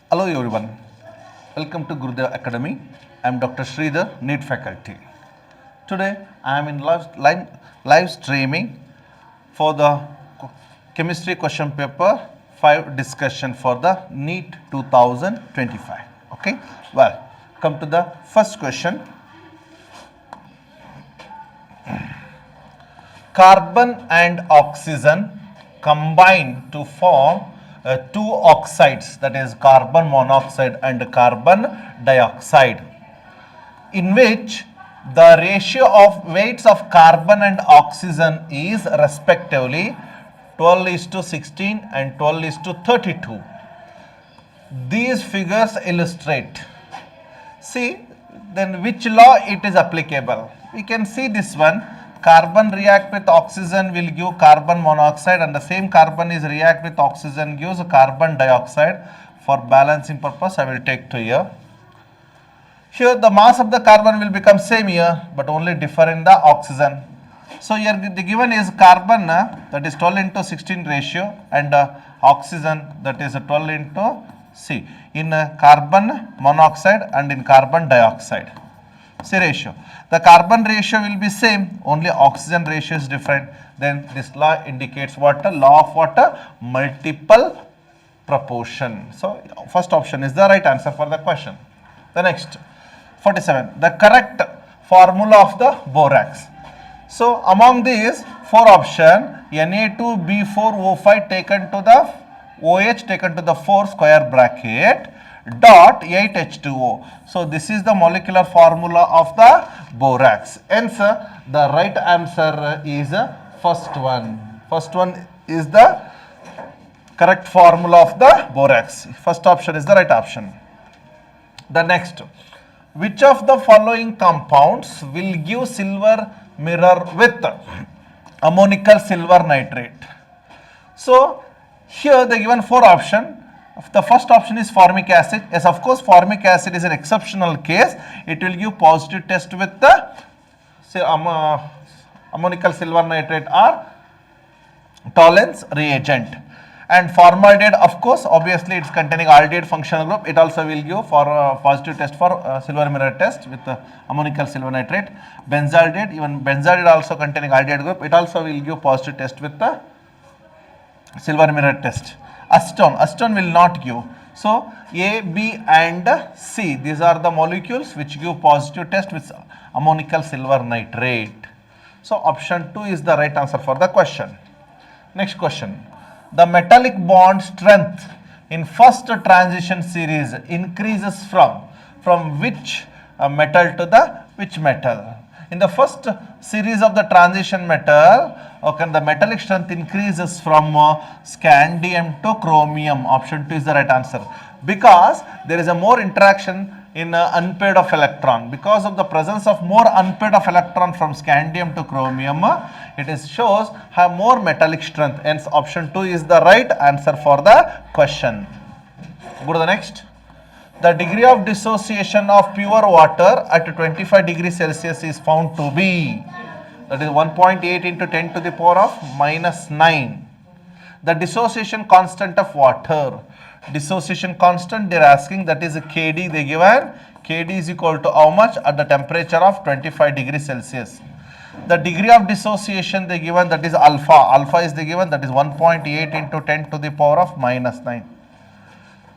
Hello everyone, welcome to Gurudev Academy. I am Dr. Sridhar, Neet faculty. Today I am in live streaming for the chemistry question paper 5 discussion for the Neet 2025. Okay, well, come to the first question. Carbon and oxygen combine to form two oxides, that is carbon monoxide and carbon dioxide, in which the ratio of weights of carbon and oxygen is respectively 12:16 and 12:32. These figures illustrate. See, then which law it is applicable? We can see this one. Carbon react with oxygen will give carbon monoxide, and the same carbon is react with oxygen gives carbon dioxide. For balancing purpose I will take 2 here. Here the mass of the carbon will become same here, but only differ in the oxygen. So here the given is carbon that is 12:16 ratio, and oxygen that is 12 into C in carbon monoxide and in carbon dioxide. See ratio. The carbon ratio will be same, only oxygen ratio is different. Then this law indicates what? A law of what? A multiple proportion. So first option is the right answer for the question. The next 47. The correct formula of the borax. So among these 4 option, Na2B4O5 taken to the OH taken to the 4 square bracket dot 8H2O. So this is the molecular formula of the borax. Hence the right answer is first one. First one is the correct formula of the borax. First option is the right option. The next, which of the following compounds will give silver mirror with ammonical silver nitrate? So here they given 4 options. The first option is formic acid. Yes, of course, formic acid is an exceptional case. It will give positive test with the say, ammonical silver nitrate or Tollens reagent. And formaldehyde, of course, obviously it's containing aldehyde functional group. It also will give for positive test for silver mirror test with ammonical silver nitrate. Benzaldehyde, even benzaldehyde also containing aldehyde group. It also will give positive test with the silver mirror test. Acetone will not give. So A, B and C, these are the molecules which give positive test with ammonical silver nitrate. So option 2 is the right answer for the question. Next question. The metallic bond strength in first transition series increases from which metal to the which metal? In the first series of the transition metal, okay, the metallic strength increases from scandium to chromium. Option 2 is the right answer, because there is a more interaction in unpaired of electron. Because of the presence of more unpaired of electron from scandium to chromium, it is shows have more metallic strength. Hence option 2 is the right answer for the question. Go to the next. The degree of dissociation of pure water at 25 degrees Celsius is found to be, that is 1.8 into 10 to the power of minus 9. The dissociation constant of water. Dissociation constant they are asking, that is Kd they given. Kd is equal to how much at the temperature of 25 degrees Celsius. The degree of dissociation they given, that is alpha. Alpha is they given, that is 1.8 into 10 to the power of minus 9.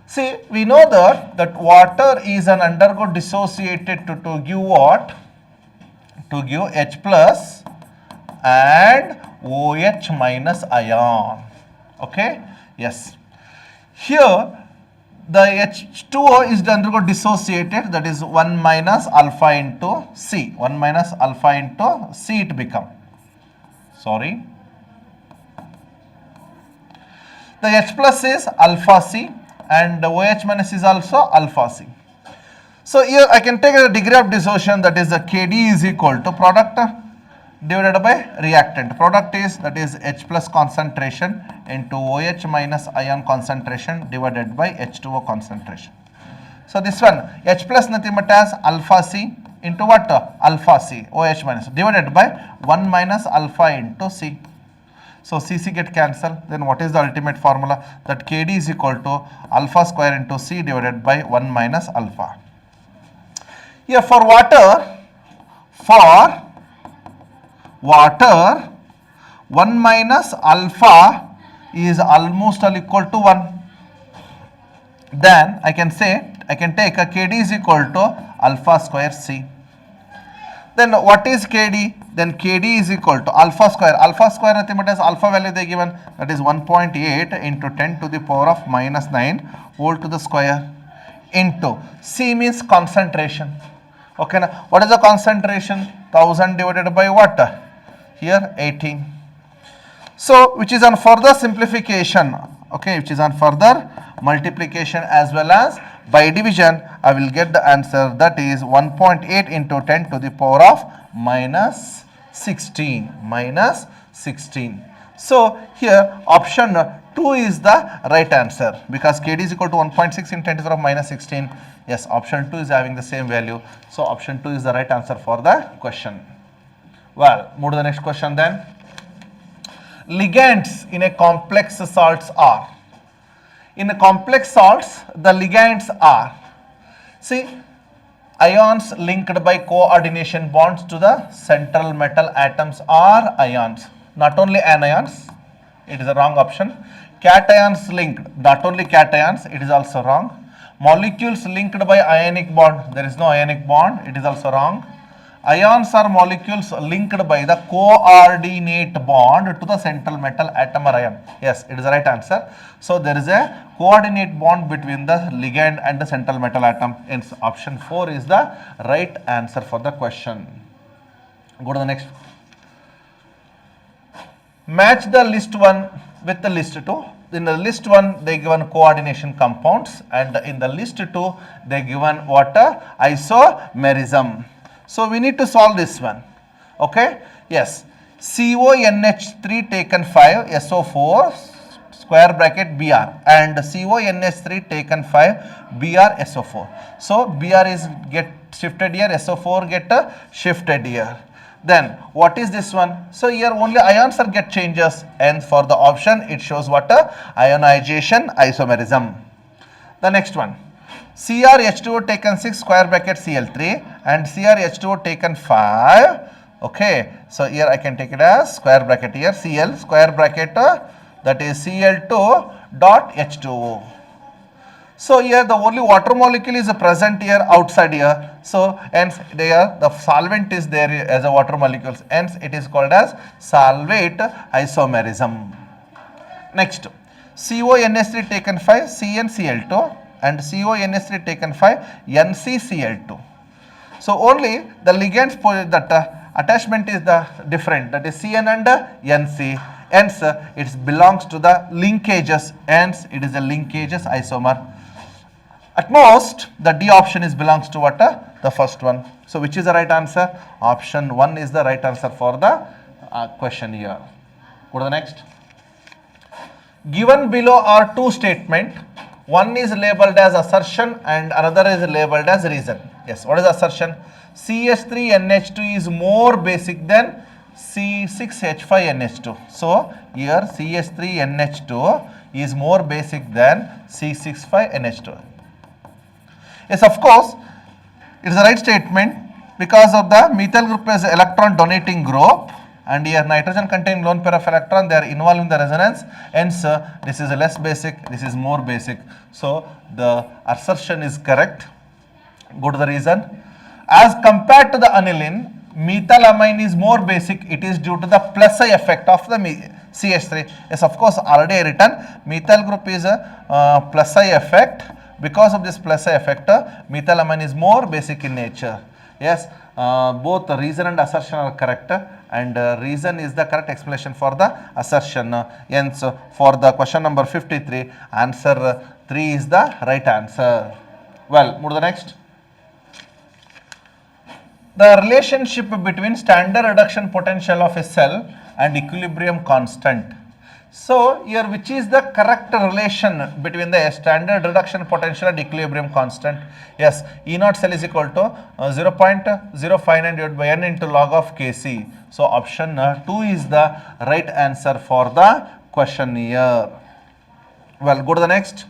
See, we know that water is an undergo dissociated to give what? To give H plus and OH minus ion. Okay? Yes. Here the H2O is undergo dissociated, that is 1 minus alpha into C. 1 minus alpha into C it become. Sorry. The H plus is alpha C. And OH minus is also alpha C. So here I can take the degree of dissociation, that is the Kd is equal to product divided by reactant. Product is, that is H plus concentration into OH minus ion concentration divided by H2O concentration. So this one H plus nothing but as alpha C into what? Alpha C, OH minus, divided by 1 minus alpha into C. So CC get cancelled. Then what is the ultimate formula? That KD is equal to alpha square into C divided by 1 minus alpha. Here for water 1 minus alpha is almost equal to 1. Then I can take a KD is equal to alpha square C. Then what is KD? Then KD is equal to alpha square. Alpha square nothing but as alpha value they given, that is 1.8 into 10 to the power of minus 9 whole to the square into C means concentration. Okay, now what is the concentration? 1000 divided by what? Here 18. So which is on further simplification, okay, which is on further multiplication as well as by division, I will get the answer, that is 1.8 into 10 to the power of minus 16. So here option 2 is the right answer, because KD is equal to 1.6 in 10 to the power of minus 16. Yes, option 2 is having the same value. So option 2 is the right answer for the question. Well, move to the next question then. Ligands in a complex salts are. In a complex salts, the ligands are, see, ions linked by coordination bonds to the central metal atoms are ions. Not only anions, it is a wrong option. Cations linked, not only cations, it is also wrong. Molecules linked by ionic bond, there is no ionic bond, it is also wrong. Ions are molecules linked by the coordinate bond to the central metal atom or ion. Yes, it is the right answer. So there is a coordinate bond between the ligand and the central metal atom. Hence option 4 is the right answer for the question. Go to the next. Match the list 1 with the list 2. In the list 1 they given coordination compounds, and in the list 2 they given what? Isomerism. So we need to solve this one. Okay? Yes. CONH3 taken 5 SO4 square bracket Br, and CONH3 taken 5 Br SO4. So Br is get shifted here, SO4 get shifted here. Then what is this one? So here only ions are get changes, and for the option it shows what? Ionization isomerism. The next one. CrH2O taken 6 square bracket Cl3 and CrH2O taken 5. Okay, so here I can take it as square bracket here, Cl square bracket that is Cl2 dot H2O. So here the only water molecule is present here outside here. So hence there the solvent is there as a water molecule. Hence it is called as solvate isomerism. Next, CONH3 taken 5 CnCl2 and CONH3 taken 5 NCCl2. So only the ligands that attachment is the different, that is Cn and Nc. Hence it belongs to the linkages. Hence it is a linkages isomer. At most the D option is belongs to what? The first one. So which is the right answer? Option 1 is the right answer for the question here. Go to the next. Given below are two statements. One is labeled as assertion and another is labeled as reason. Yes, what is assertion? CH3NH2 is more basic than C6H5NH2. So here CH3NH2 is more basic than C65NH2. Yes, of course, it is the right statement, because of the methyl group is electron donating group, and here nitrogen containing lone pair of electron, they are involved in the resonance. Hence this is less basic, this is more basic. So the assertion is correct. Go to the reason. As compared to the aniline, methylamine is more basic. It is due to the plus I effect of the CH3. Yes, of course, already written methyl group is a plus I effect. Because of this plus I effect, methylamine is more basic in nature. Yes, both the reason and assertion are correct, and reason is the correct explanation for the assertion. Hence, for the question number 53, answer 3 is the right answer. Well, move to the next. The relationship between standard reduction potential of a cell and equilibrium constant. So here which is the correct relation between the standard reduction potential and equilibrium constant? Yes, E naught cell is equal to 0.059 divided by n into log of Kc. So option 2 is the right answer for the question here. Well, go to the next.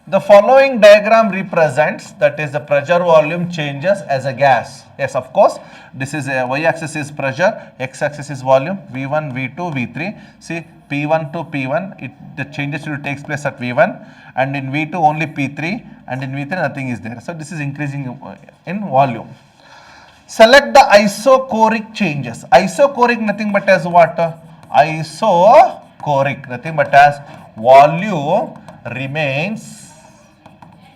The following diagram represents, that is the pressure volume changes as a gas. Yes, of course, this is a y-axis is pressure, x-axis is volume, V1, V2, V3. See, P1 to P1, the changes will take place at V1, and in V2 only P3, and in V3 nothing is there. So this is increasing in volume. Select the isochoric changes. Isochoric nothing but as what? Isochoric nothing but as volume remains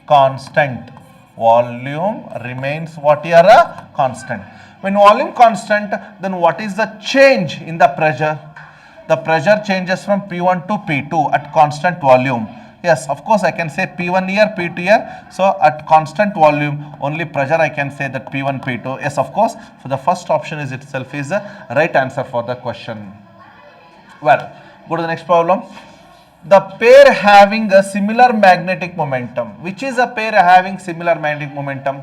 constant. Volume remains what here? Constant. When volume constant, then what is the change in the pressure? The pressure changes from P1 to P2 at constant volume. Yes, of course I can say P1 here, P2 here. So at constant volume, only pressure I can say that P1, P2. Yes, of course. So the first option is itself is the right answer for the question. Well, go to the next problem. The pair having a similar magnetic momentum. Which is a pair having similar magnetic momentum?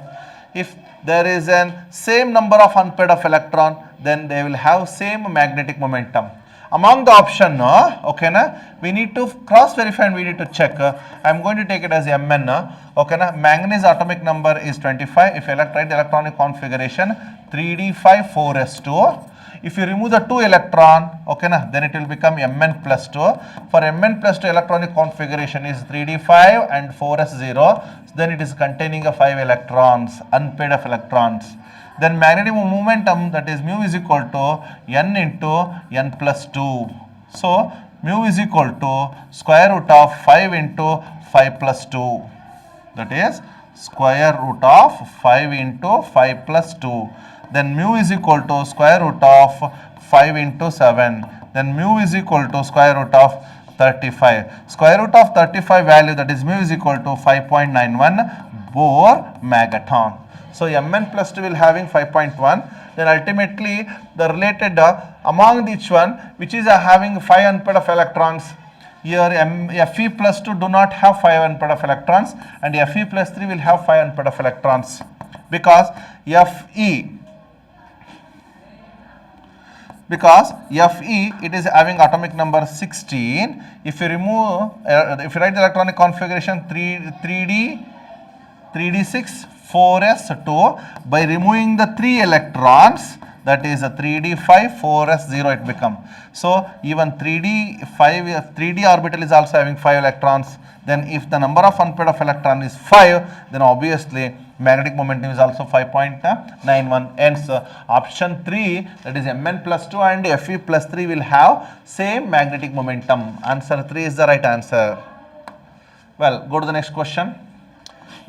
If there is an same number of unpaired of electron, then they will have same magnetic momentum. Among the option, okay, na, we need to cross verify and we need to check. I am going to take it as Mn. Okay, na, manganese atomic number is 25. If you write the electronic configuration 3d5 4s2. If you remove the 2 electron, okay, na, then it will become Mn plus 2. For Mn plus 2 electronic configuration is 3d5 and 4s0. Then it is containing a 5 electrons, unpaired of electrons. Then magnetic momentum, that is mu is equal to n into n plus 2. So mu is equal to square root of 5 into 5 plus 2. That is square root of 5 into 5 plus 2. Then mu is equal to square root of 5 into 7. Then mu is equal to square root of 35. Square root of 35 value, that is mu is equal to 5.91 Bohr megaton. So Mn plus 2 will having 5.1. Then ultimately the related among each one which is having 5 unpaired of electrons. Here Fe plus 2 do not have 5 unpaired of electrons, and Fe plus 3 will have 5 unpaired of electrons, because Fe it is having atomic number 16. If you remove, if you write the electronic configuration 3d6 4s2, by removing the 3 electrons, that is a 3d5 4s0 it become. So even 3d orbital is also having 5 electrons. Then if the number of unpaired of electron is 5, then obviously magnetic momentum is also 5.91. Hence option 3, that is Mn plus 2 and Fe plus 3 will have same magnetic momentum. Answer 3 is the right answer. Well, go to the next question.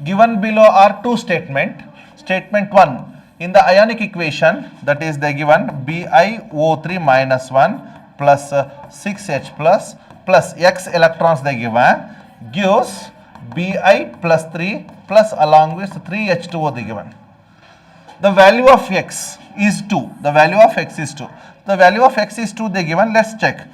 Given below are two statements. Statement 1, in the ionic equation, that is they given BiO3 minus 1 plus 6H plus X electrons they given gives Bi plus 3 plus along with 3H2O they given. The value of X is 2. The value of X is 2. The value of X is 2 they given. Let's check.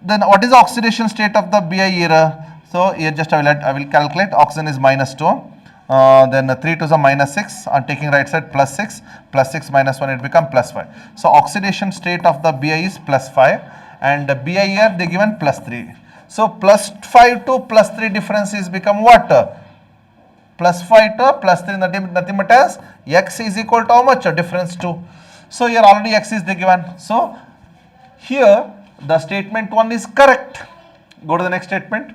Then what is the oxidation state of the Bi here? So here just I will calculate. Oxygen is minus 2. Then 3 to the minus 6, on taking right side plus 6 minus 1, it become plus 5. So oxidation state of the Bi is plus 5, and Bi here they given plus 3. So plus 5 to plus 3 difference is become what? Plus 5 to plus 3, nothing but as X is equal to how much? Difference 2. So here already X is they given. So here the statement 1 is correct. Go to the next statement.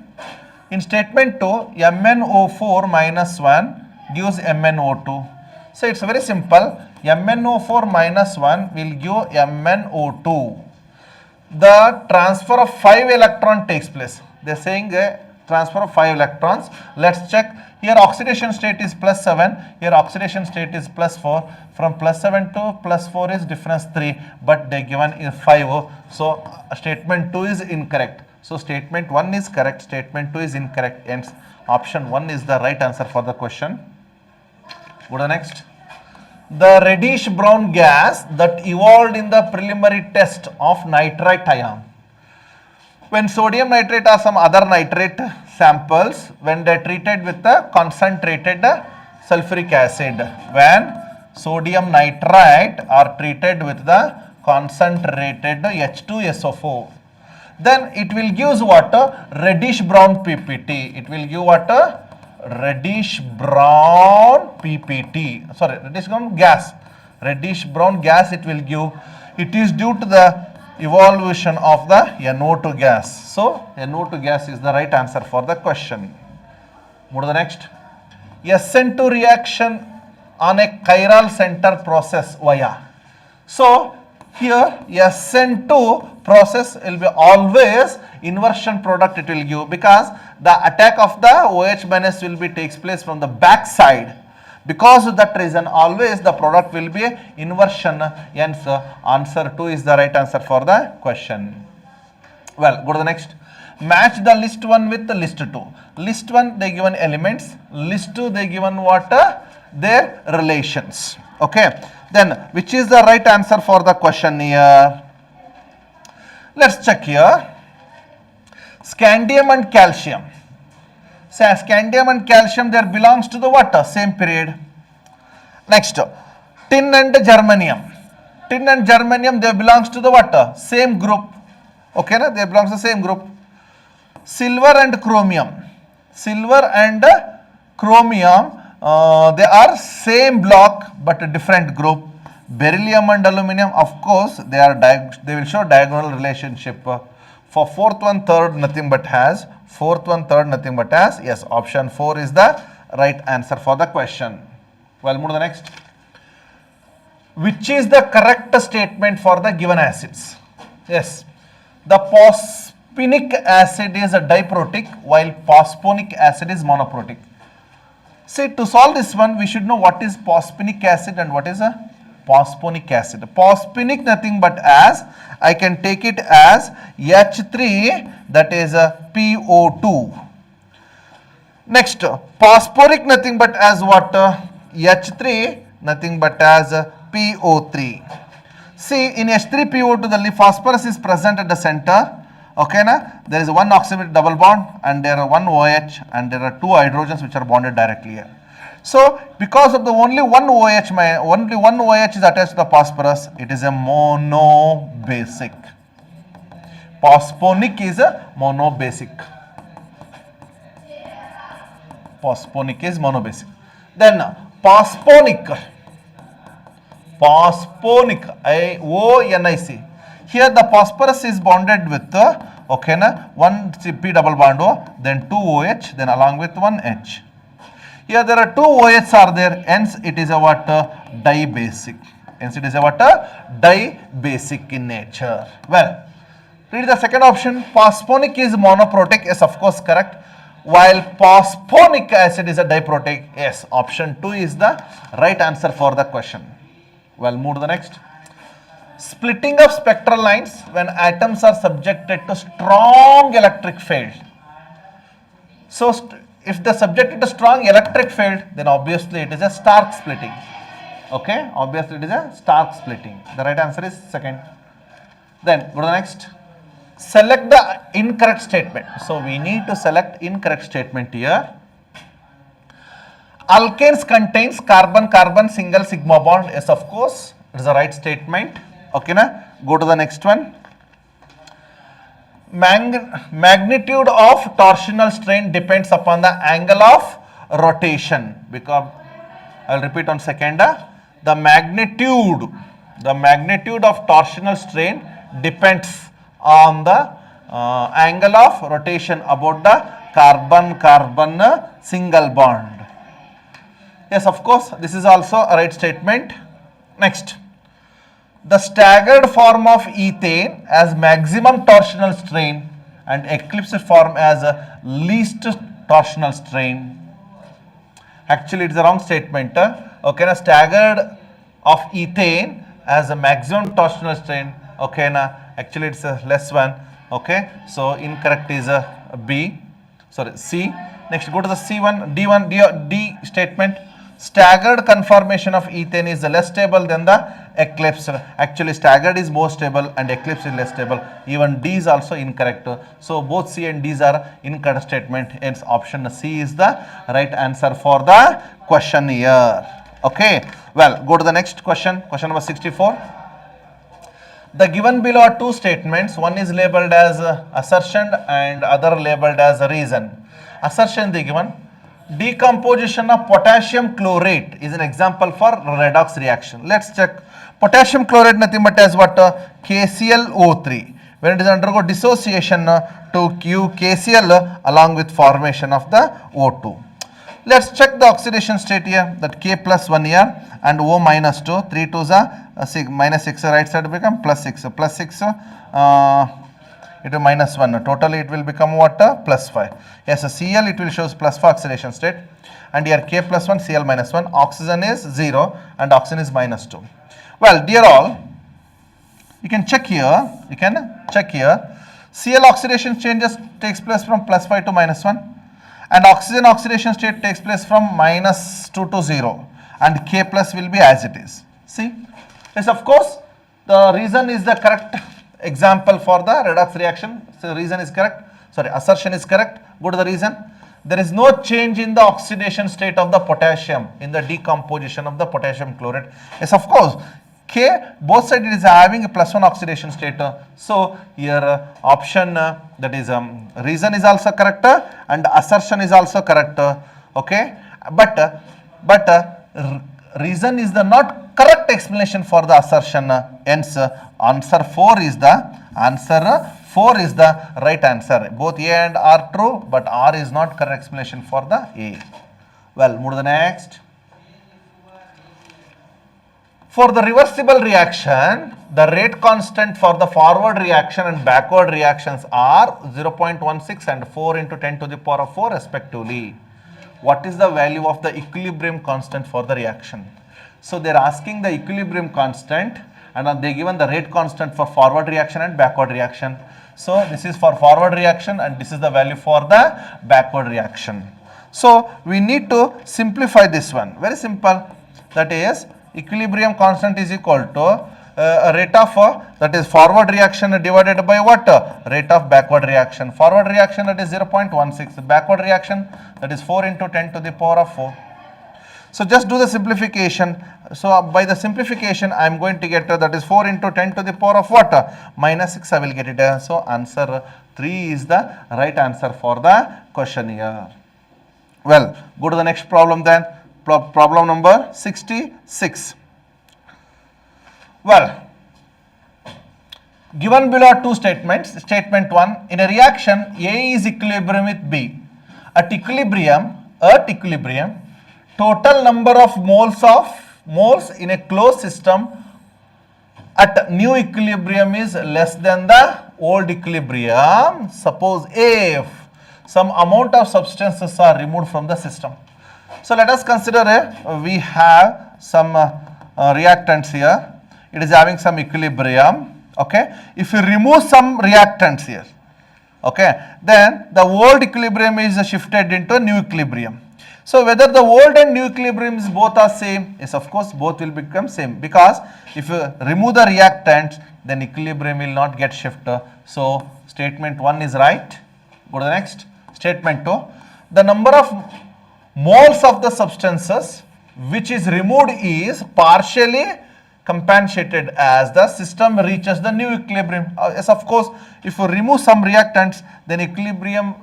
In statement 2, MnO4 minus 1 gives MnO2. So it's very simple. MnO4 minus 1 will give MnO2. The transfer of 5 electron takes place. They are saying a transfer of 5 electrons. Let's check. Here oxidation state is plus 7. Here oxidation state is plus 4. From plus 7 to plus 4 is difference 3. But they given is 5. So statement 2 is incorrect. So statement 1 is correct, statement 2 is incorrect, hence option 1 is the right answer for the question. Go to the next. The reddish brown gas that evolved in the preliminary test of nitrite ion. When sodium nitrate or some other nitrate samples, when they are treated with the concentrated sulfuric acid, when sodium nitrite are treated with the concentrated H2SO4, then it will give what? Reddish brown PPT. It will give what? Reddish brown PPT. Sorry, reddish brown gas. Reddish brown gas it will give. It is due to the evolution of the NO2 gas. So, NO2 gas is the right answer for the question. Move to the next. SN2 reaction on a chiral center process via. So, here SN2 process will be always inversion product it will give, because the attack of the OH minus will be takes place from the back side. Because of that reason always the product will be inversion, hence answer 2 is the right answer for the question. Well, go to the next. Match the list 1 with the list 2. List 1 they given elements, list 2 they given what? Their relations. Okay. Then which is the right answer for the question here? Let's check here. Scandium and calcium. So scandium and calcium there belongs to the what? Same period. Next, tin and germanium. Tin and germanium they belongs to the what? Same group. Okay, na? They belongs to the same group. Silver and chromium. Silver and chromium they are same block but a different group. Beryllium and aluminum, of course, they will show diagonal relationship. For fourth one, third, nothing but has. Fourth one, third, nothing but has. Yes, option 4 is the right answer for the question. Well, move to the next. Which is the correct statement for the given acids? Yes, the phosphinic acid is a diprotic while phosphonic acid is monoprotic. See, to solve this one, we should know what is phosphinic acid and what is a phosphonic acid. Phosphinic nothing but as, I can take it as H3, that is a PO2. Next, phosphoric nothing but as what? H3, nothing but as PO3. See, in H3PO2 the phosphorus is present at the center. Okay, na? There is one oxygen double bond and there are one OH and there are two hydrogens which are bonded directly here. So, because of the only one OH is attached to the phosphorus, it is a monobasic. Phosphonic is a monobasic. Phosphonic is monobasic. Then phosphonic, IONIC. Here the phosphorus is bonded with okay na, one P double bond O, then two OH, then along with one H. Here there are two OHs are there, hence it is a what? Dibasic. Hence it is a what? Dibasic in nature. Well, read the second option. Phosphonic is monoprotic. Yes, of course, correct. While phosphonic acid is a diprotic. Yes, option 2 is the right answer for the question. Well, move to the next. Splitting of spectral lines when atoms are subjected to strong electric field. So, if they subjected to strong electric field, then obviously it is a Stark splitting. Okay, obviously it is a Stark splitting. The right answer is second. Then go to the next. Select the incorrect statement. So we need to select incorrect statement here. Alkanes contains carbon-carbon single sigma bond. Yes, of course, it is the right statement. Okay, na? Go to the next one. Magnitude of torsional strain depends upon the angle of rotation. Because I will repeat on second. The magnitude of torsional strain depends on the angle of rotation about the carbon-carbon single bond. Yes, of course, this is also a right statement. Next. The staggered form of ethane has maximum torsional strain and eclipsed form as a least torsional strain. Actually, it is a wrong statement. Okay, na, staggered of ethane has a maximum torsional strain. Okay, na, actually it's a less one. Okay, so incorrect is a B. Sorry, C. Next, go to the C1, D1, D statement. Staggered conformation of ethane is less stable than the eclipsed. Actually staggered is more stable and eclipsed is less stable. Even D is also incorrect. So both C and D's are incorrect statement. Hence option C is the right answer for the question here. Okay. Well, go to the next question. Question number 64. The given below are two statements. One is labeled as assertion and other labeled as a reason. Assertion the given. Decomposition of potassium chlorate is an example for redox reaction. Let's check. Potassium chlorate nothing but as what? KClO3. When it is undergo dissociation to Q KCl along with formation of the O2. Let's check the oxidation state here, that K plus 1 here and O minus 2, 3 2s are 6, minus 6 right side become plus 6, plus 6 it is minus 1, totally it will become what? Plus 5. Yes, Cl it will shows plus 5 oxidation state, and here K plus 1, Cl minus 1, oxygen is 0 and oxygen is minus 2. Well, dear all, you can check here, Cl oxidation changes takes place from plus 5 to minus 1. And oxygen oxidation state takes place from minus 2 to 0 and K plus will be as it is. See, yes, of course, the reason is the correct example for the redox reaction. So, reason is correct, sorry, assertion is correct. Go to the reason. There is no change in the oxidation state of the potassium in the decomposition of the potassium chlorate. Yes, of course, K, both sides it is having a plus 1 oxidation state. So, here option that is reason is also correct and assertion is also correct. Okay, but reason is the not correct explanation for the assertion. Hence, answer 4 is the right answer. Both A and R true, but R is not correct explanation for the A. Well, move to the next. For the reversible reaction, the rate constant for the forward reaction and backward reactions are 0.16 and 4 into 10 to the power of 4 respectively. What is the value of the equilibrium constant for the reaction? So, they are asking the equilibrium constant and they given the rate constant for forward reaction and backward reaction. So, this is for forward reaction and this is the value for the backward reaction. So, we need to simplify this one. Very simple. That is, equilibrium constant is equal to rate of that is forward reaction divided by what? Rate of backward reaction. Forward reaction that is 0.16. Backward reaction that is 4 into 10 to the power of 4. So, just do the simplification. So, by the simplification I am going to get that is 4 into 10 to the power of what? Minus 6 I will get it. So, answer 3 is the right answer for the question here. Well, go to the next problem then. Problem number 66. Well, given below are two statements. Statement 1, in a reaction A is equilibrium with B. At equilibrium, total number of moles in a closed system at new equilibrium is less than the old equilibrium. Suppose if some amount of substances are removed from the system. So, let us consider we have some reactants here. It is having some equilibrium. Okay. If you remove some reactants here, okay, then the old equilibrium is shifted into a new equilibrium. So, whether the old and new equilibriums both are same? Yes, of course, both will become same, because if you remove the reactants, then equilibrium will not get shifted. So, statement 1 is right. Go to the next. Statement 2, the number of moles of the substances which is removed is partially compensated as the system reaches the new equilibrium. Yes, of course, if you remove some reactants, then equilibrium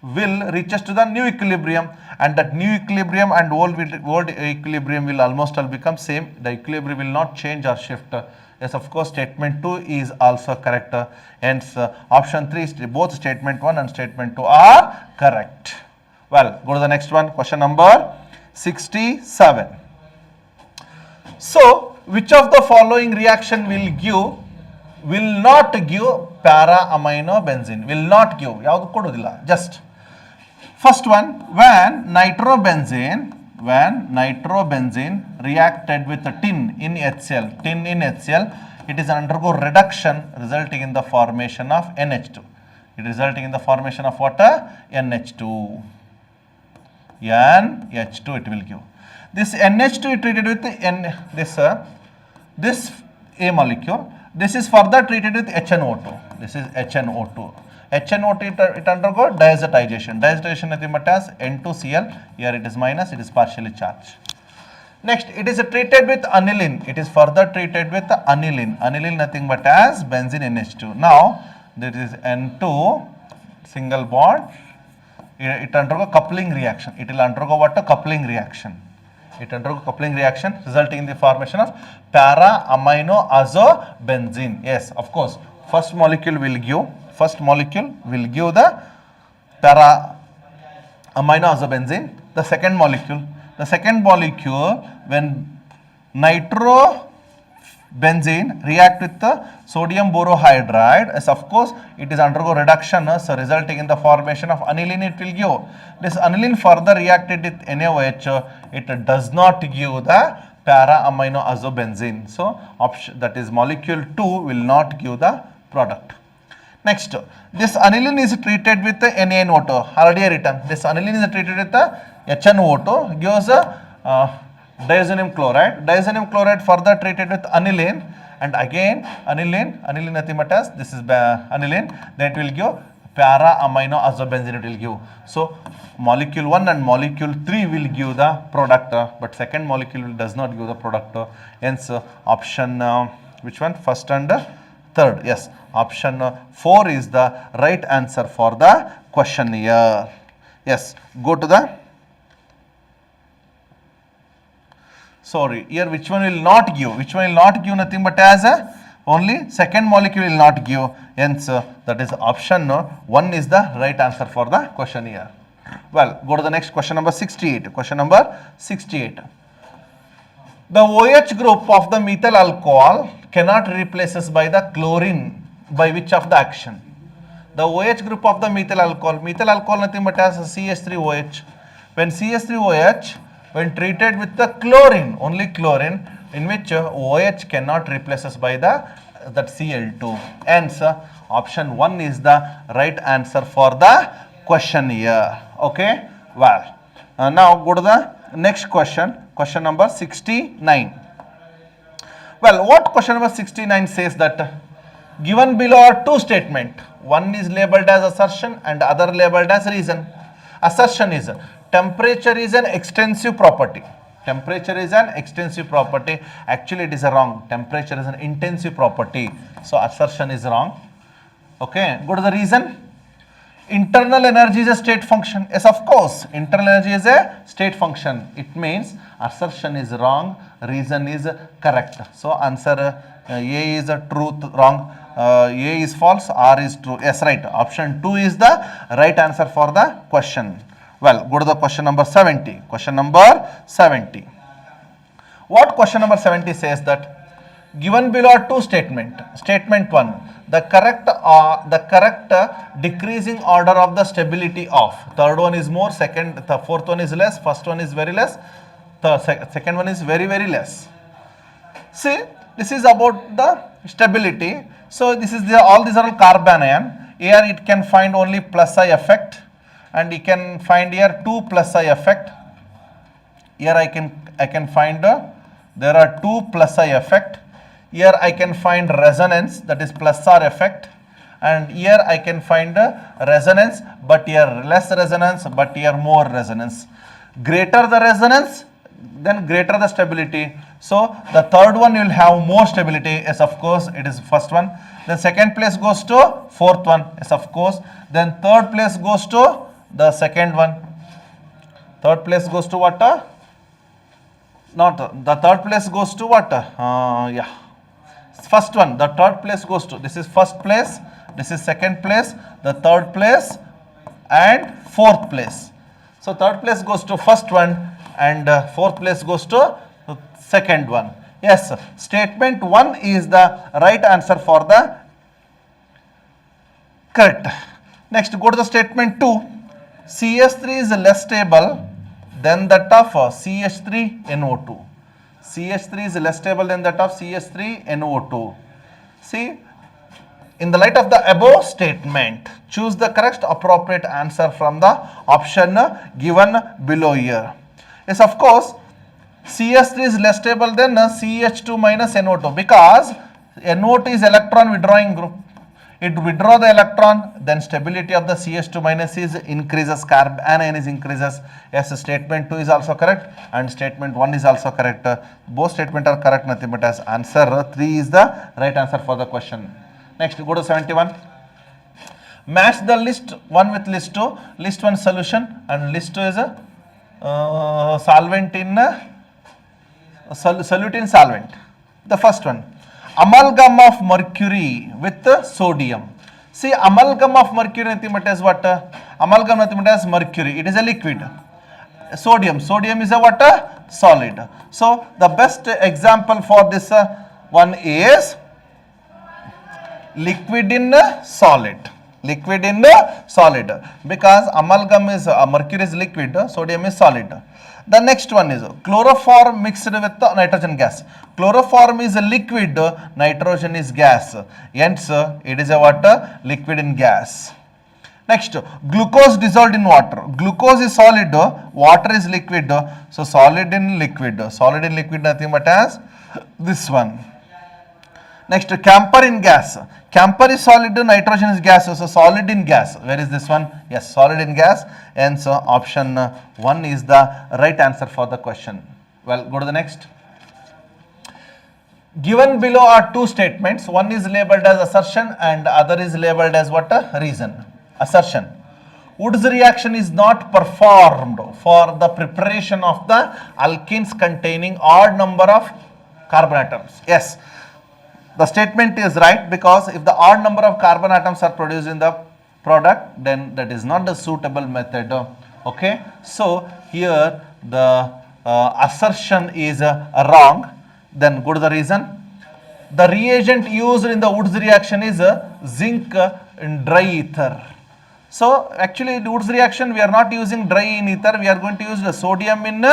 will reaches to the new equilibrium, and that new equilibrium and old equilibrium will almost all become same. The equilibrium will not change or shift. Yes, of course, statement 2 is also correct. Hence, option 3 is both statement 1 and statement 2 are correct. Well, go to the next one, question number 67. So, which of the following reaction will not give para-amino benzene? Will not give. Yavadu kodudilla. Just first one, when nitrobenzene reacted with tin in HCl, it is undergo reduction resulting in the formation of NH2. It is resulting in the formation of what? NH2 it will give. This NH2 treated with this A molecule, this is further treated with HNO2. This is HNO2. HNO2 it undergo diazotization. Diazotization nothing but as N2Cl. Here it is minus, it is partially charged. Next, it is treated with aniline. It is further treated with aniline. Aniline nothing but as benzene NH2. Now, there is N2 single bond. It undergo coupling reaction. It will undergo what? A coupling reaction. It undergo coupling reaction resulting in the formation of para amino azobenzene. Yes, of course. First molecule will give the para amino azobenzene. The second molecule when nitrobenzene react with the sodium borohydride, as of course it is undergo reduction, so resulting in the formation of aniline it will give. This aniline further reacted with NaOH, it does not give the para amino azobenzene. So option, that is molecule 2 will not give the product. Next, this aniline is treated with the NaNO2, already written. This aniline is treated with the HNO2, gives a diazonium chloride. Diazonium chloride further treated with aniline, and again aniline nothing but as this is aniline, then it will give para amino azobenzene it will give. So molecule 1 and molecule 3 will give the product, but second molecule does not give the product. Hence option which one? First and third. Yes, option 4 is the right answer for the question here. Yes, go to the, sorry, here which one will not give? Which one will not give? Nothing but as only second molecule will not give. Hence that is option 1 is the right answer for the question here. Well, go to the next question number 68. Question number 68. The OH group of the methyl alcohol cannot replaces by the chlorine by which of the action? The OH group of the methyl alcohol nothing but as CH3OH. When CH3OH, when treated with the chlorine, only chlorine, in which OH cannot replaces by the that Cl2. Hence option 1 is the right answer for the question here. Okay, well, now go to the next question, question number 69. Well, what question number 69 says that given below are two statements. One is labeled as assertion and other labeled as reason. Assertion is temperature is an extensive property. Temperature is an extensive property. Actually, it is wrong. Temperature is an intensive property. So assertion is wrong. Okay, go to the reason. Internal energy is a state function. Yes, of course, internal energy is a state function. It means assertion is wrong, reason is correct. So answer A is a truth, wrong. A is false, R is true. Yes, right. Option 2 is the right answer for the question. Well, go to the question number 70. Question number 70. What question number 70 says that given below are two statements. Statement 1, the correct decreasing order of the stability of. Third one is more, the fourth one is less, first one is very less, the second one is very, very less. See, this is about the stability. So this is all these are carbon ion. Here it can find only plus I effect, and you can find here 2 plus I effect. Here I can find there are 2 plus I effect. Here I can find resonance, that is plus R effect, and here I can find resonance, but here less resonance, but here more resonance. Greater the resonance, then greater the stability. So the third one will have more stability. Yes, of course, it is first one. Then second place goes to fourth one. Yes, of course. Then third place goes to the second one. Third place goes to what? Not the third place goes to what? Yeah. First one, the third place goes to, this is first place, this is second place, the third place and fourth place. So third place goes to first one and fourth place goes to the second one. Yes, statement 1 is the right answer for the correct. Next, go to the statement 2. CH3 is less stable than that of CH3NO2. CH3 is less stable than that of CH3NO2. See, in the light of the above statement, choose the correct appropriate answer from the option given below here. Yes, of course, CS3 is less stable than CH2 minus NO2 because NO2 is electron withdrawing group. It withdraw the electron, then stability of the CH2 minus is increases, anion is increases. Yes, statement 2 is also correct and statement 1 is also correct. Both statements are correct, nothing but as answer 3 is the right answer for the question. Next, go to 71. Match the list 1 with list 2. List 1 solution and list 2 is a solvent in solute in solvent. The first one, amalgam of mercury with sodium. See, amalgam of mercury nothing but as what? Amalgam nothing but as mercury. It is a liquid. Sodium is a what? Solid. So the best example for this one is liquid in solid. Liquid in solid, because amalgam is mercury is liquid, sodium is solid. The next one is chloroform mixed with nitrogen gas. Chloroform is a liquid, nitrogen is gas. Hence, it is a water liquid in gas. Next, glucose dissolved in water. Glucose is solid, water is liquid. So solid in liquid. Solid in liquid nothing but as this one. Next, camphor in gas. Camphor is solid, nitrogen is gas. So solid in gas. Where is this one? Yes, solid in gas. And so option 1 is the right answer for the question. Well, go to the next. Given below are two statements. One is labeled as assertion and other is labeled as what? Reason. Assertion. Wood's reaction is not performed for the preparation of the alkenes containing odd number of carbon atoms. Yes. The statement is right because if the odd number of carbon atoms are produced in the product, then that is not the suitable method. Okay. So here the assertion is wrong. Then go to the reason. The reagent used in the Wood's reaction is zinc in dry ether. So actually in Wood's reaction we are not using dry in ether, we are going to use the sodium in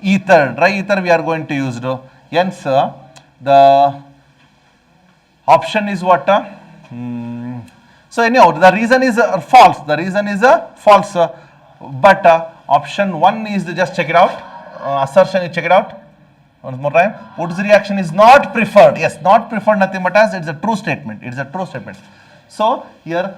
ether. Dry ether we are going to use. Hence the option is what? So anyhow, the reason is false. The reason is false. But option 1 is just check it out. Assertion is check it out. Once more time. Wood's reaction is not preferred. Yes, not preferred nothing but as it's a true statement. It's a true statement. So here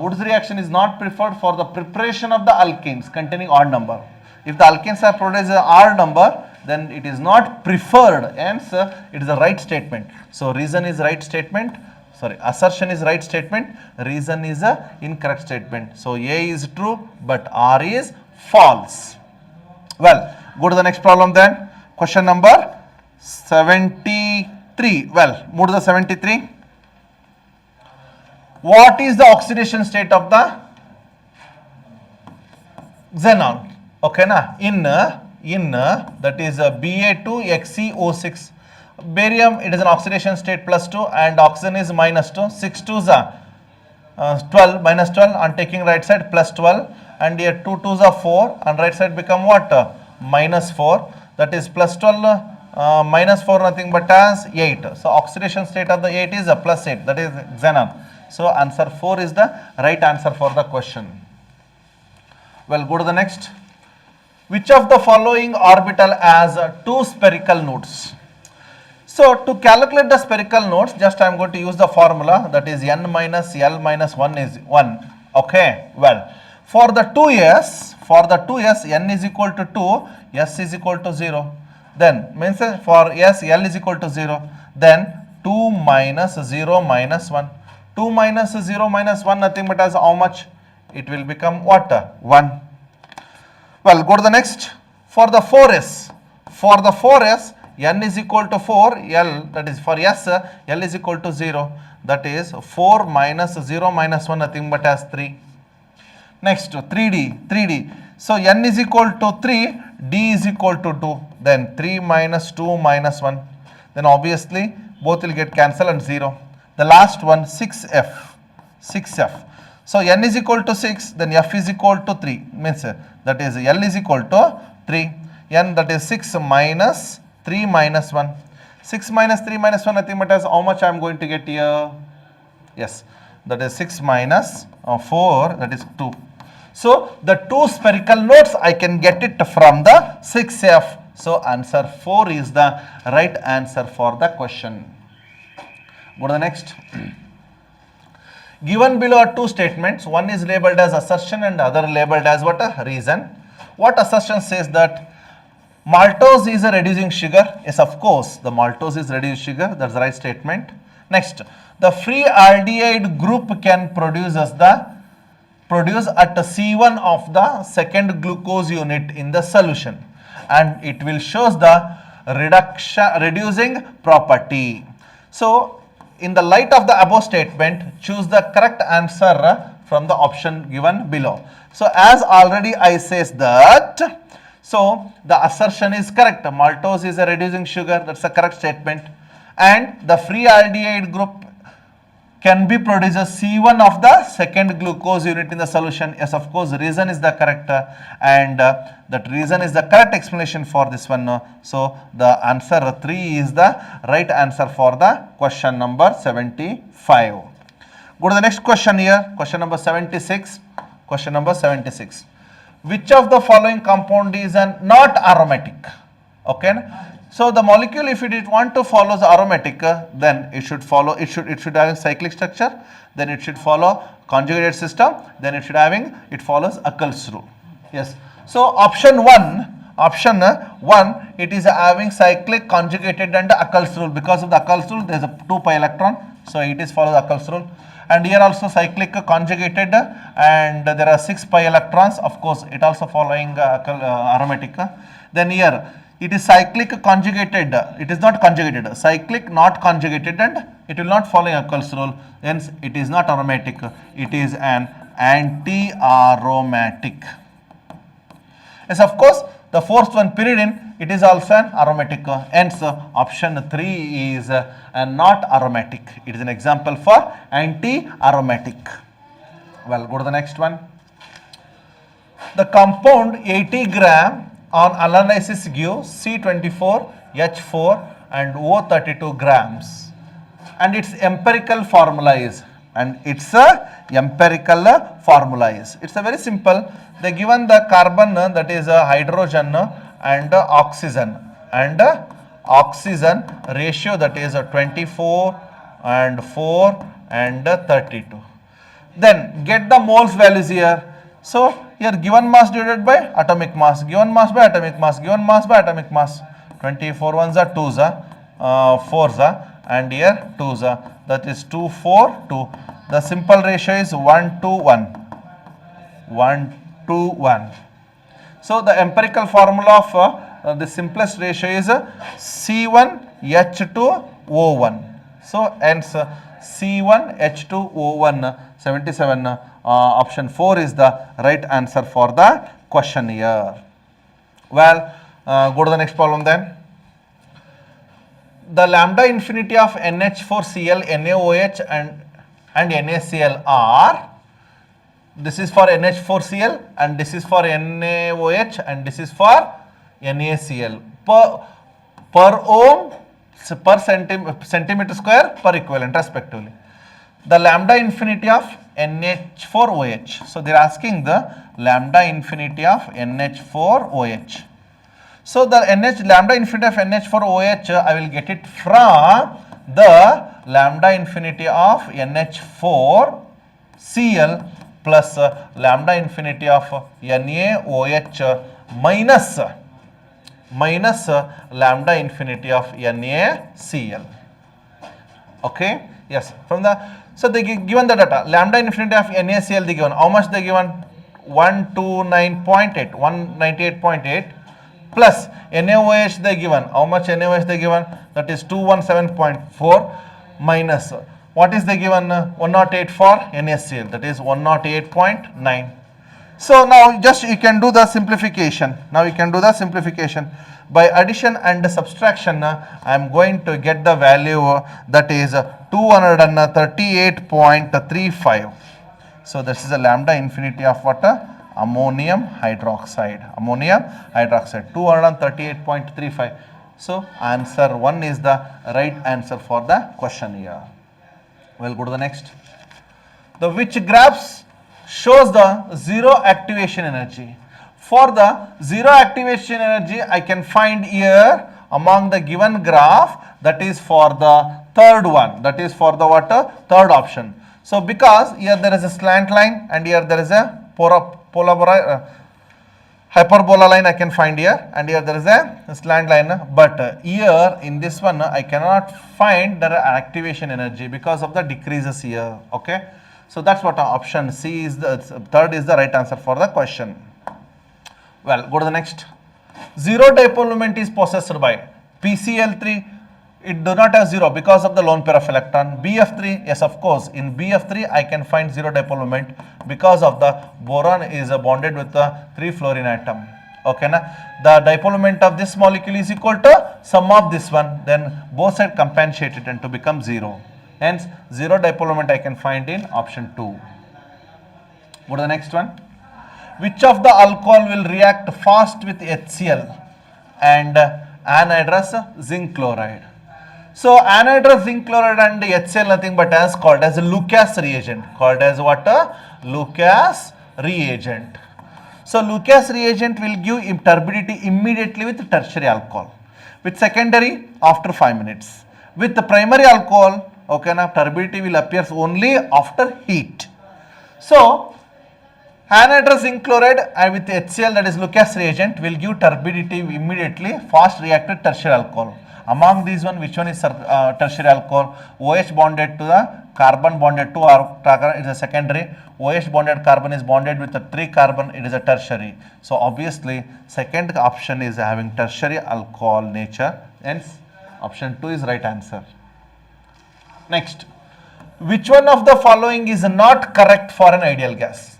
Wood's reaction is not preferred for the preparation of the alkenes containing odd number. If the alkenes are produced an odd number, then it is not preferred, hence it is a right statement. So reason is right statement, sorry, assertion is right statement, reason is a incorrect statement. So A is true but R is false. Well, go to the next problem then. Question number 73. Well, move to the 73. What is the oxidation state of the xenon? Okay, na? In that is Ba2XeO6. Barium, it is an oxidation state +2 and oxygen is -2. 6 2s are 12, -12 on taking right side +12 and here 2 2s are 4 and right side become what? -4. That is +12 -4 nothing but as 8. So oxidation state of the 8 is a +8, that is xenon. So answer 4 is the right answer for the question. Well, go to the next. Which of the following orbital has two spherical nodes? So to calculate the spherical nodes, just I am going to use the formula, that is n minus L minus 1 is 1. Okay. Well, for the 2s, n is equal to 2, s is equal to 0. Then means for s, L is equal to 0. Then 2 minus 0 minus 1. 2 minus 0 minus 1 nothing but as how much? It will become what? 1. Well, go to the next. For the 4s, n is equal to 4, L, that is for s, L is equal to 0. That is 4 minus 0 minus 1 nothing but as 3. Next, 3D. So n is equal to 3, D is equal to 2. Then 3 minus 2 minus 1. Then obviously both will get cancelled and 0. The last one, 6f. So n is equal to 6, then f is equal to 3. Means that is L is equal to 3. N, that is 6 minus 3 minus 1. 6 minus 3 minus 1 nothing but as how much I am going to get here? Yes, that is 6 minus 4, that is 2. So the two spherical nodes I can get it from the 6f So answer 4 is the right answer for the question. Go to the next. Given below are two statements. One is labeled as assertion and other labeled as what? A reason. What assertion says that maltose is a reducing sugar? Yes, of course, the maltose is reduced sugar. That's the right statement. Next, the free aldehyde group can produce at C1 of the second glucose unit in the solution, and it will shows the reducing property. So, in the light of the above statement, choose the correct answer from the option given below. So, as already I says that, so the assertion is correct. Maltose is a reducing sugar. That's a correct statement. And the free aldehyde group can be produced as C1 of the second glucose unit in the solution. Yes, of course, reason is the correct and that reason is the correct explanation for this one. So, the answer 3 is the right answer for the question number 75. Go to the next question here, question number 76. Question number 76. Which of the following compound is not aromatic? Okay. So the molecule, if it want to follow the aromatic, then it should follow. It should have a cyclic structure. Then it should follow conjugated system. Then it should it follows Ackel's rule. Yes. So option one, it is having cyclic conjugated and Ackel's rule. Because of the Ackel's rule, there is a 2 pi electron. So it is follows Ackel's rule. And here also cyclic conjugated and there are 6 pi electrons. Of course, it also following aromatic. Then here it is cyclic conjugated. It is not conjugated. Cyclic not conjugated and it will not follow Ackel's rule. Hence, it is not aromatic. It is an anti-aromatic. Yes, of course, the fourth one, pyridine, it is also an aromatic. Hence, option 3 is not aromatic. It is an example for anti-aromatic. Well, go to the next one. The compound 80 gram on analysis gives C24H4 and O32 grams. And its empirical formula is, it's a very simple. They given the carbon, that is a hydrogen and oxygen ratio, that is a 24 and 4 and 32. Then get the moles values here. So here given mass divided by atomic mass, given mass by atomic mass, given mass by atomic mass. 24 ones are 2s are 4s are, and here 2s are, that is 2 4 2. The simple ratio is 1 to 1. 1 to 1. So the empirical formula of the simplest ratio is C1H2O1. So hence C1H2O1 77. Option 4 is the right answer for the question here. Well, go to the next problem then. The lambda infinity of NH4Cl, NaOH and NaCl are, this is for NH4Cl and this is for NaOH and this is for NaCl per ohm per centimeter square per equivalent respectively. The lambda infinity of NH4OH. So they are asking the lambda infinity of NH4OH. So the lambda infinity of NH4OH, I will get it from the lambda infinity of NH4Cl plus lambda infinity of NaOH minus lambda infinity of NaCl. Okay. Yes. From the, so they given the data, lambda infinity of NaCl they given. How much they given? 129.8, 198.8 plus NaOH they given. How much NaOH they given? That is 217.4 minus what is they given? 108 for NaCl, that is 108.9. So now just you can do the simplification. By addition and subtraction, I am going to get the value that is 238.35. So this is a lambda infinity of what? Ammonium hydroxide. 238.35. So answer 1 is the right answer for the question here. We'll go to the next. The which graphs shows the zero activation energy For the zero activation energy, I can find here among the given graph, that is for the third one, that is for the what? Third option. So because here there is a slant line and here there is a hyperbola line I can find here, and here there is a slant line, but here in this one I cannot find the activation energy because of the decreases here. Okay, so that's what option C is, the third is the right answer for the question. Well, go to the next. Zero dipole moment is possessed by PCl3. It do not have zero because of the lone pair of electron. BF3, yes, of course, in BF3 I can find zero dipole moment because of the boron is bonded with the 3 fluorine atom. Okay, na? The dipole moment of this molecule is equal to sum of this one, then both sides compensate it and to become zero. Hence, zero dipole moment I can find in option 2. Go to the next one. Which of the alcohol will react fast with HCl and anhydrous zinc chloride? So anhydrous zinc chloride and HCl nothing but as called as a Lucas reagent. Called as what? Lucas reagent. So Lucas reagent will give turbidity immediately with tertiary alcohol. With secondary after 5 minutes. With the primary alcohol, okay, now turbidity will appear only after heat. So anhydrous zinc chloride with HCl, that is Lucas reagent, will give turbidity immediately, fast reacted tertiary alcohol. Among these one, which one is tertiary alcohol? OH bonded to the carbon bonded to our is a secondary. OH bonded carbon is bonded with the 3 carbon, it is a tertiary. So obviously second option is having tertiary alcohol nature, hence option 2 is right answer. Next, which one of the following is not correct for an ideal gas?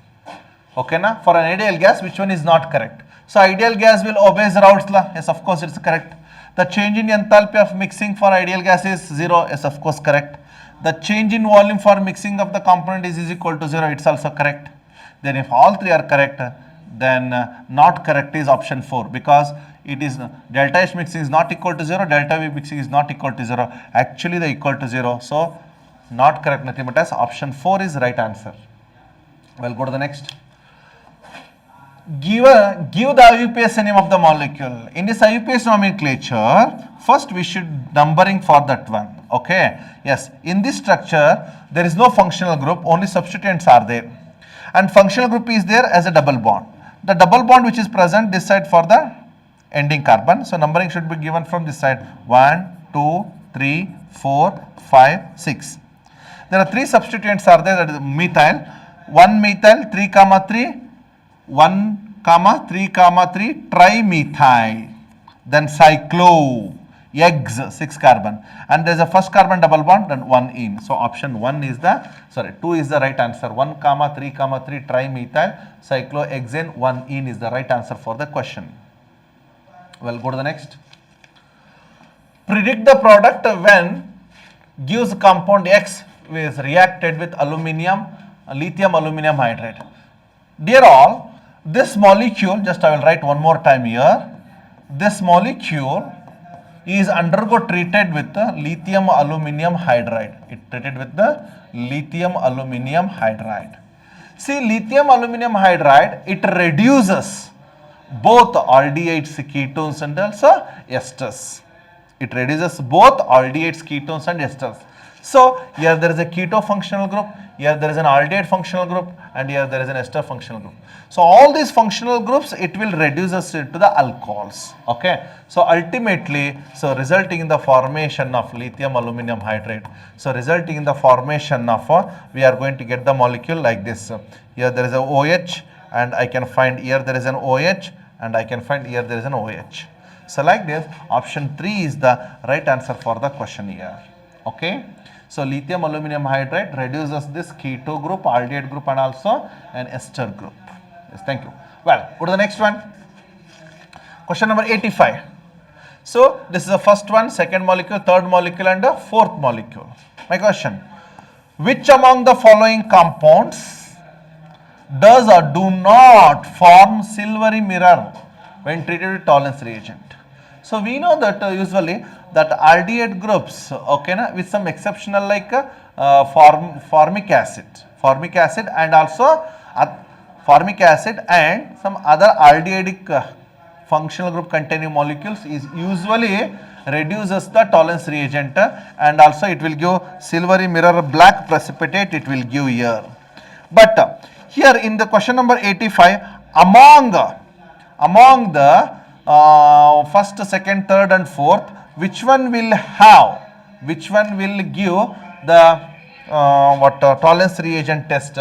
Okay, na? For an ideal gas, which one is not correct? So ideal gas will obey Raoult's law. Yes, of course, it's correct. The change in enthalpy of mixing for ideal gas is 0. Yes, of course, correct. The change in volume for mixing of the component is equal to 0. It's also correct. Then if all three are correct, then not correct is option 4, because it is delta H mixing is not equal to 0, delta V mixing is not equal to 0. Actually, they equal to 0. So not correct, nothing but as option 4 is right answer. Well, go to the next. Give the IUPAC name of the molecule. In this IUPAC nomenclature, first we should numbering for that one. Okay. Yes. In this structure, there is no functional group. Only substituents are there. And functional group is there as a double bond. The double bond which is present this side for the ending carbon. So numbering should be given from this side. 1, 2, 3, 4, 5, 6. There are 3 substituents are there. That is methyl. 1 methyl, 3 comma 3. 1 comma 3 comma 3 trimethyl, then cyclo, eggs 6 carbon, and there is a first carbon double bond, then 1 in. So option 1 is the 2 is the right answer. 1 comma 3 comma 3 trimethyl cyclohexane 1 in is the right answer for the question. Well, go to the next. Predict the product when gives compound X is reacted with aluminium, lithium aluminum hydride. Dear all, this molecule, just I will write one more time here, this molecule is treated with the lithium aluminium hydride. It treated with the lithium aluminium hydride. See, lithium aluminium hydride, it reduces both aldehydes, ketones and also esters. It reduces both aldehydes, ketones and esters. So here there is a keto functional group, here there is an aldehyde functional group, and here there is an ester functional group. So all these functional groups, it will reduce us into the alcohols. Okay. So ultimately, so resulting in the formation of lithium aluminum hydride. So resulting in the formation of, we are going to get the molecule like this. Here there is a OH, and I can find here there is an OH, and I can find here there is an OH. So like this, option 3 is the right answer for the question here. Okay. So lithium aluminum hydride reduces this keto group, aldehyde group, and also an ester group. Yes, thank you. Well, go to the next one. Question number 85. So this is the first one, second molecule, third molecule, and the fourth molecule. My question: which among the following compounds does or do not form silvery mirror when treated with tolerance reagent? So we know that usually that aldehyde groups, okay, na, with some exceptional like formic acid and also formic acid and some other aldehydic functional group containing molecules is usually reduces the tolerance reagent and also it will give silvery mirror black precipitate it will give here. But here in the question number 85, among the first, second, third and fourth, which one will give the tolerance reagent test?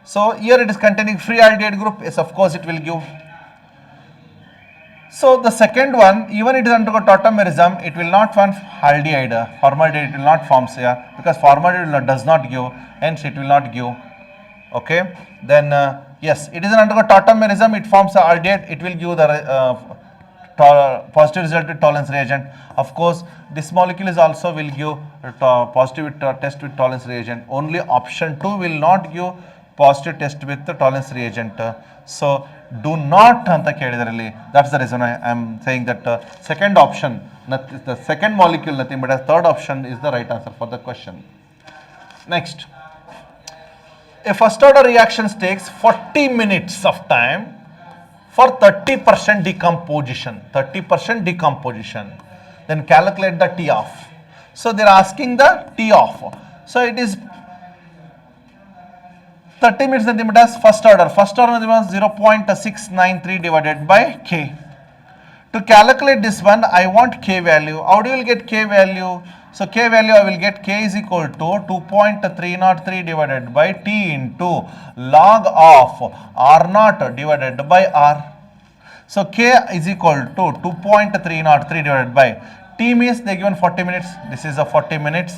So here it is containing free aldehyde group. Yes, of course it will give. So the second one, even it is undergo tautomerism, it will not form aldehyde, formaldehyde it will not form here because formaldehyde does not give, hence it will not give. Okay, then yes, it is an undergo tautomerism, it forms aldehyde, it will give the positive result with tolerance reagent. Of course, this molecule is also will give positive test with tolerance reagent. Only option 2 will not give positive test with the tolerance reagent. So do not anta kelidaರಲ್ಲಿ. That's the reason I am saying that second option, the second molecule nothing but as third option is the right answer for the question. Next, a first order reaction takes 40 minutes of time for 30% decomposition. 30% decomposition. Then calculate the T off. So they are asking the T off. So it is 30 minutes nothing but as first order. First order is 0.693 divided by K. To calculate this one, I want K value. How do you will get K value? So K value I will get K is equal to 2.303 divided by T into log of R naught divided by R. So K is equal to 2.303 divided by T means they given 40 minutes. This is a 40 minutes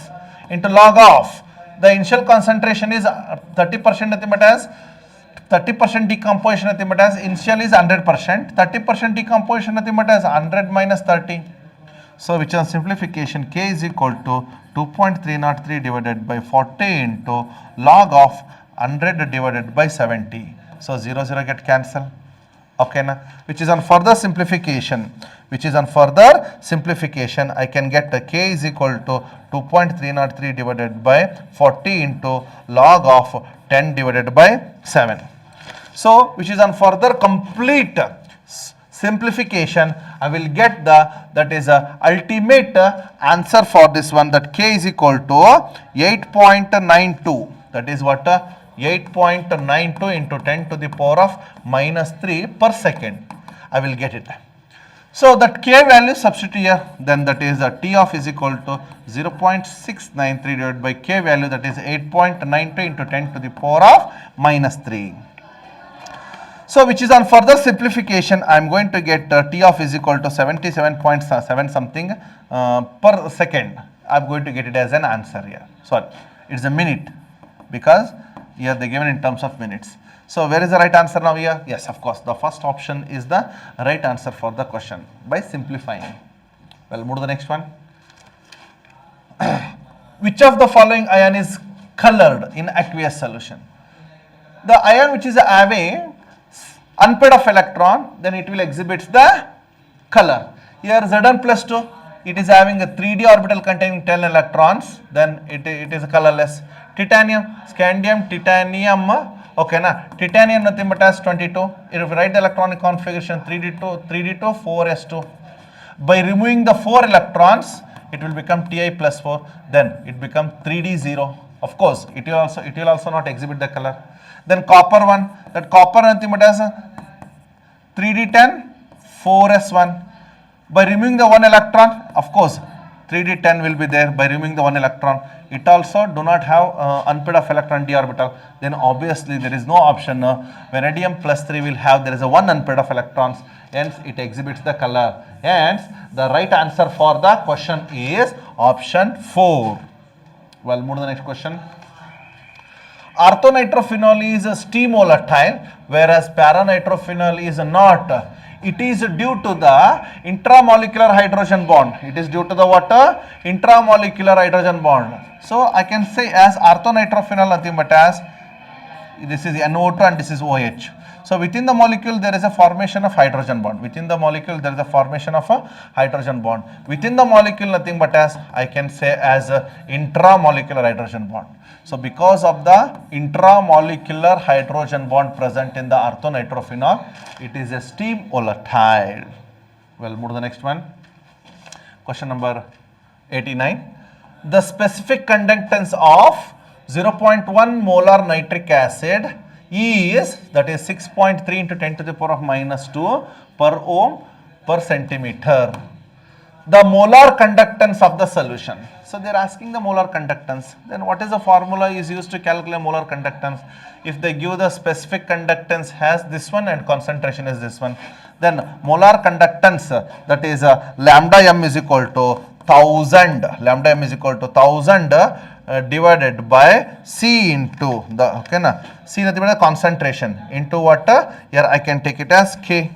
into log of the initial concentration is 30% nothing but as 30% decomposition nothing but as initial is 100%. 30% decomposition nothing but as 100 minus 30. So which is simplification, K is equal to 2.303 divided by 40 into log of 100 divided by 70. So 0 0 get cancelled. Okay na? Which is on further simplification. I can get the K is equal to 2.303 divided by 40 into log of 10 divided by 7. So which is on further complete simplification, I will get that is a ultimate answer for this one, that K is equal to 8.92. That is what 8.92 into 10 to the power of minus 3 per second. I will get it. So that K value substitute here, then that is T of is equal to 0.693 divided by K value, that is 8.92 into 10 to the power of minus 3. So which is on further simplification, I am going to get T of is equal to 77.7 something per second. I am going to get it as an answer here. Sorry, it's a minute because here they given in terms of minutes. So where is the right answer now here? Yes, of course, the first option is the right answer for the question by simplifying. Well, move to the next one. Which of the following ion is colored in aqueous solution? The ion which is away unpaired of electron, then it will exhibit the color. Here Zn plus 2, it is having a 3d orbital containing 10 electrons, then it is colorless. Titanium, scandium, titanium, okay na, titanium nothing but as 22. If you write the electronic configuration 3d2, 4s2. By removing the 4 electrons, it will become Ti plus 4, then it becomes 3d0. Of course, it will also not exhibit the color. Then copper one, that copper nothing but as 3d10, 4s1. By removing the 1 electron, of course, 3d10 will be there by removing the 1 electron. It also do not have unpaired of electron d orbital. Then obviously there is no option. Vanadium plus 3 will have, there is a 1 unpaired of electrons. Hence it exhibits the color. Hence the right answer for the question is option 4. Well, move to the next question. Orthonitrophenol is a steam volatile, whereas paranitrophenol is not. It is due to the intramolecular hydrogen bond. It is due to the what? Intramolecular hydrogen bond. So I can say as orthonitrophenol nothing but as this is NO2 and this is OH. So within the molecule there is a formation of hydrogen bond. Within the molecule there is a formation of a hydrogen bond. Within the molecule nothing but as I can say as a intramolecular hydrogen bond. So because of the intramolecular hydrogen bond present in the orthonitrophenol, it is a steam volatile. Well, move to the next one. Question number 89. The specific conductance of 0.1 molar nitric acid is, that is 6.3 into 10 to the power of minus 2 per ohm per centimeter. The molar conductance of the solution. So they are asking the molar conductance. Then what is the formula is used to calculate molar conductance? If they give the specific conductance has this one and concentration is this one, then molar conductance, that is lambda m is equal to 1000. Lambda m is equal to 1000 divided by C into the C nothing but the concentration into what? Here I can take it as K.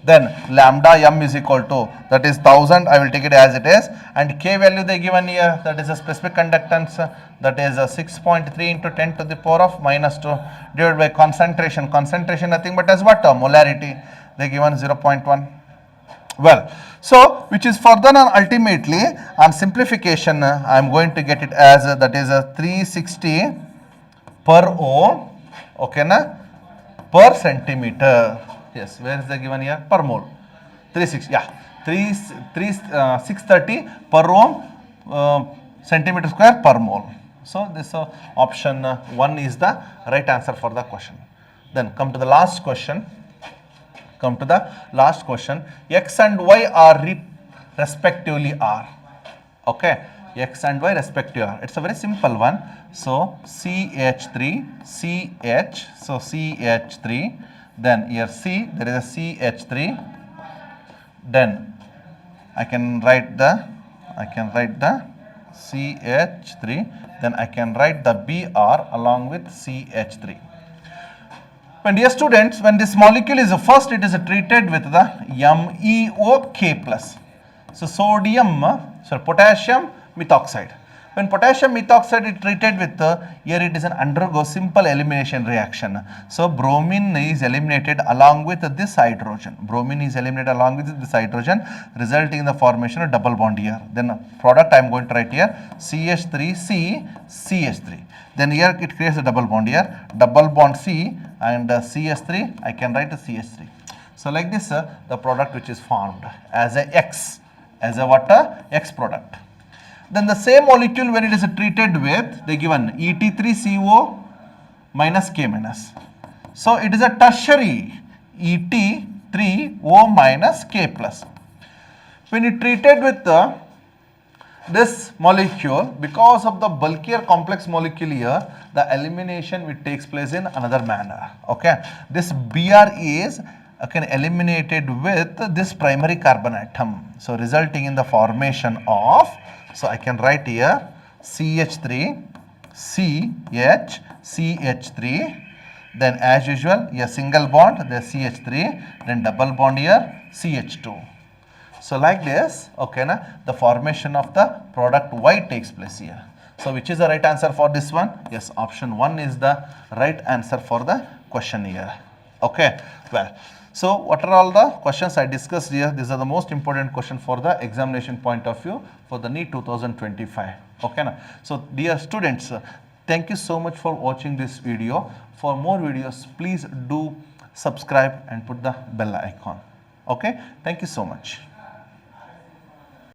Then lambda m is equal to, that is 1000, I will take it as it is, and K value they given here, that is a specific conductance, that is 6.3 into 10 to the power of minus 2 divided by concentration. Concentration nothing but as what? Molarity. They given 0.1. Well, so which is further on ultimately on simplification I am going to get it as that is 360 per ohm, okay na, per centimeter. Yes, where is the given here? Per mole. 360, yeah, 630 per ohm centimeter square per mole. So this option 1 is the right answer for the question. Then come to the last question. X and Y are respectively are. Okay, X and Y respectively are. It's a very simple one. So CH3, CH, so CH3. Then here C, there is a CH3. Then I can write the CH3. Then I can write the Br along with CH3. When dear students, when this molecule is first, it is treated with the MEOK plus. So potassium methoxide. When potassium methoxide is treated with here it is an undergo simple elimination reaction. So bromine is eliminated along with this hydrogen. Resulting in the formation of double bond here. Then product I am going to write here CH3C CH3. Then here it creates a double bond here, double bond C and CH3, I can write a CH3. So like this the product which is formed as a X, as a what? X product. Then the same molecule when it is treated with, they given Et3CO minus K minus. So it is a tertiary Et3O minus K plus. When it treated with this molecule, because of the bulkier complex molecule here, the elimination which takes place in another manner. Okay, this Br is eliminated with this primary carbon atom, so resulting in the formation of, so I can write here CH3 CH CH3, then as usual a single bond, the CH3, then double bond here CH2. So like this, okay na, the formation of the product Y takes place here. So which is the right answer for this one? Yes, option 1 is the right answer for the question here. Okay, well, so what are all the questions I discussed here? These are the most important question for the examination point of view for the NEET 2025. Okay na? So dear students, thank you so much for watching this video. For more videos, please do subscribe and put the bell icon. Okay, thank you so much.